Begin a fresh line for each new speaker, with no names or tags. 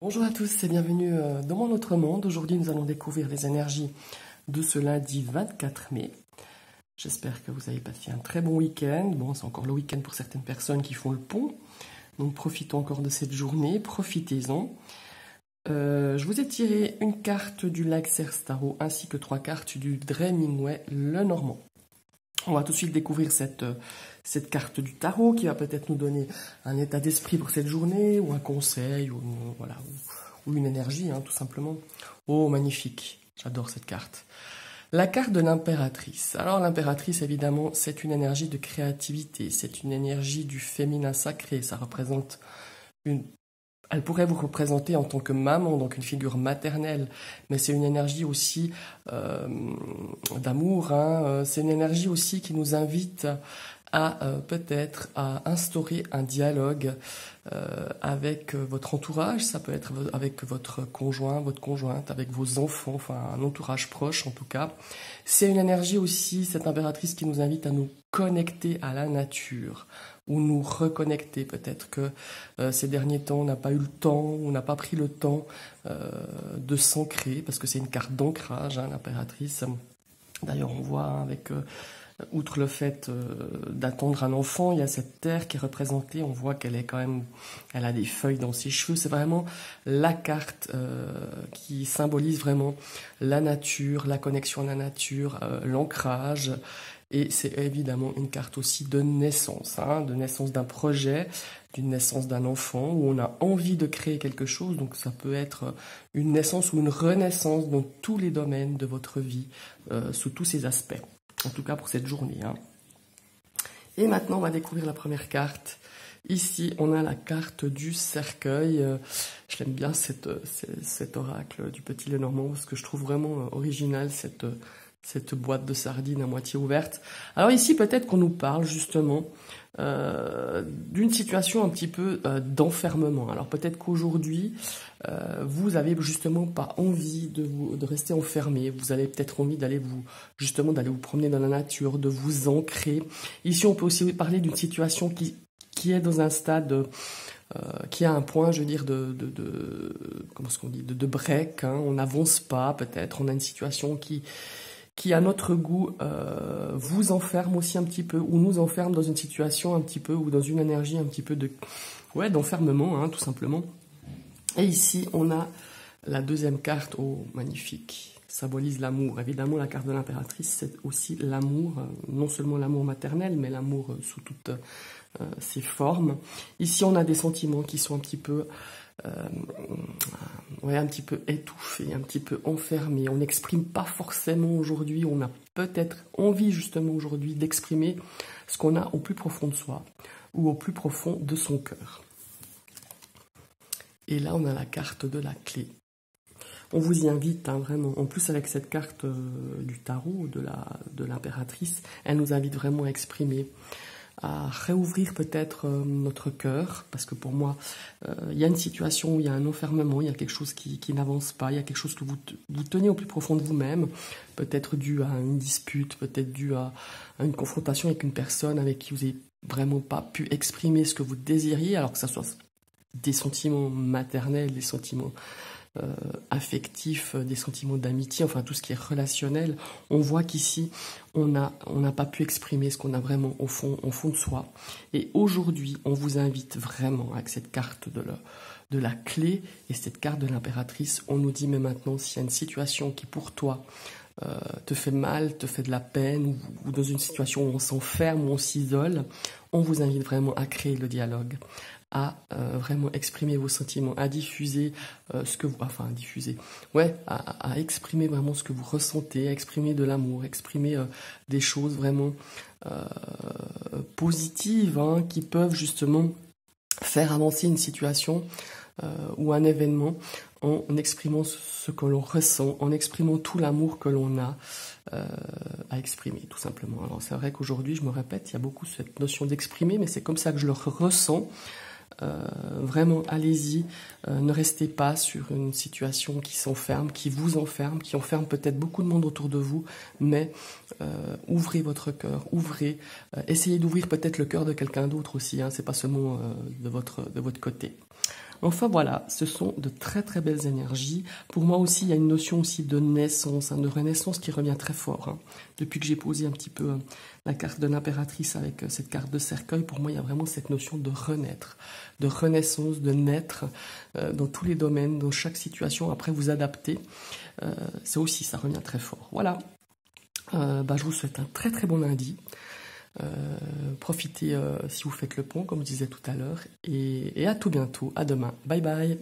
Bonjour à tous et bienvenue dans mon autre monde. Aujourd'hui, nous allons découvrir les énergies de ce lundi 24 mai. J'espère que vous avez passé un très bon week-end. Bon, c'est encore le week-end pour certaines personnes qui font le pont. Donc, profitons encore de cette journée. Profitez-en. Je vous ai tiré une carte du Laxers Tarot ainsi que 3 cartes du Dremingway Lenormand. On va tout de suite découvrir cette carte du tarot qui va peut-être nous donner un état d'esprit pour cette journée, ou un conseil, ou une énergie, tout simplement. Oh, magnifique, j'adore cette carte. La carte de l'impératrice. Alors l'impératrice, évidemment, c'est une énergie de créativité, c'est une énergie du féminin sacré, ça représente Elle pourrait vous représenter en tant que maman, donc une figure maternelle, mais c'est une énergie aussi d'amour. C'est une énergie aussi qui nous invite à peut-être à instaurer un dialogue avec votre entourage. Ça peut être avec votre conjoint, votre conjointe, avec vos enfants, enfin un entourage proche en tout cas. C'est une énergie aussi, cette impératrice, qui nous invite à nous connecter à la nature, ou nous reconnecter. Peut-être que ces derniers temps, on n'a pas eu le temps, on n'a pas pris le temps de s'ancrer, parce que c'est une carte d'ancrage, l'impératrice. D'ailleurs, on voit avec, outre le fait d'attendre un enfant, il y a cette terre qui est représentée, on voit qu'elle est quand même, elle a des feuilles dans ses cheveux. C'est vraiment la carte qui symbolise vraiment la nature, la connexion à la nature, l'ancrage. Et c'est évidemment une carte aussi de naissance d'un projet, d'une naissance d'un enfant, où on a envie de créer quelque chose. Donc ça peut être une naissance ou une renaissance dans tous les domaines de votre vie, sous tous ces aspects. En tout cas pour cette journée. Et maintenant, on va découvrir la première carte. Ici, on a la carte du cercueil. Je l'aime bien, cet oracle du petit Lenormand, parce que je trouve vraiment original cette boîte de sardines à moitié ouverte. Alors ici, peut-être qu'on nous parle justement d'une situation un petit peu d'enfermement. Alors peut-être qu'aujourd'hui, vous avez justement pas envie de rester enfermé. Vous avez peut-être envie d'aller vous promener dans la nature, de vous ancrer. Ici, on peut aussi parler d'une situation qui est dans un stade, qui a un point, je veux dire, comment est-ce qu'on dit, de break. On n'avance pas, peut-être. On a une situation qui à notre goût vous enferme aussi un petit peu, ou nous enferme dans une situation un petit peu, ou dans une énergie un petit peu d'enfermement, tout simplement. Et ici, on a la deuxième carte, oh, magnifique, symbolise l'amour. Évidemment, la carte de l'impératrice, c'est aussi l'amour, non seulement l'amour maternel, mais l'amour sous toutes ses formes. Ici, on a des sentiments qui sont un petit peu étouffés, un petit peu enfermés. On n'exprime pas forcément aujourd'hui, on a peut-être envie justement aujourd'hui d'exprimer ce qu'on a au plus profond de soi, ou au plus profond de son cœur. Et là, on a la carte de la clé. On vous y invite, vraiment. En plus, avec cette carte du tarot, de l'impératrice, elle nous invite vraiment à exprimer, à réouvrir peut-être notre cœur, parce que pour moi, il y a une situation où il y a un enfermement, il y a quelque chose qui n'avance pas, il y a quelque chose que vous tenez au plus profond de vous-même, peut-être dû à une dispute, peut-être dû à une confrontation avec une personne avec qui vous n'avez vraiment pas pu exprimer ce que vous désiriez, alors que ça soit des sentiments maternels, des sentiments affectifs, des sentiments d'amitié, enfin tout ce qui est relationnel. On voit qu'ici, on n'a pas pu exprimer ce qu'on a vraiment au fond de soi. Et aujourd'hui, on vous invite vraiment, avec cette carte de la clé et cette carte de l'impératrice, on nous dit, mais maintenant, s'il y a une situation qui pour toi te fait mal, te fait de la peine, ou dans une situation où on s'enferme, où on s'isole, on vous invite vraiment à créer le dialogue, à vraiment exprimer vos sentiments, à diffuser à exprimer vraiment ce que vous ressentez, à exprimer de l'amour, exprimer des choses vraiment positives, qui peuvent justement faire avancer une situation ou un événement, en exprimant ce que l'on ressent, en exprimant tout l'amour que l'on a à exprimer, tout simplement. Alors c'est vrai qu'aujourd'hui, je me répète, il y a beaucoup cette notion d'exprimer, mais c'est comme ça que je le ressens. Vraiment, allez-y, ne restez pas sur une situation qui s'enferme, qui vous enferme, qui enferme peut-être beaucoup de monde autour de vous, mais ouvrez votre cœur, essayez d'ouvrir peut-être le cœur de quelqu'un d'autre aussi, c'est pas seulement de votre côté. Enfin voilà, ce sont de très très belles énergies. Pour moi aussi, il y a une notion aussi de naissance, de renaissance qui revient très fort. Depuis que j'ai posé un petit peu la carte de l'impératrice avec cette carte de cercueil, pour moi, il y a vraiment cette notion de renaître, de renaissance, de naître dans tous les domaines, dans chaque situation. Après, vous adapter. Ça aussi, ça revient très fort. Voilà. Je vous souhaite un très très bon lundi. Profitez si vous faites le pont, comme je disais tout à l'heure. Et à tout bientôt. À demain. Bye bye.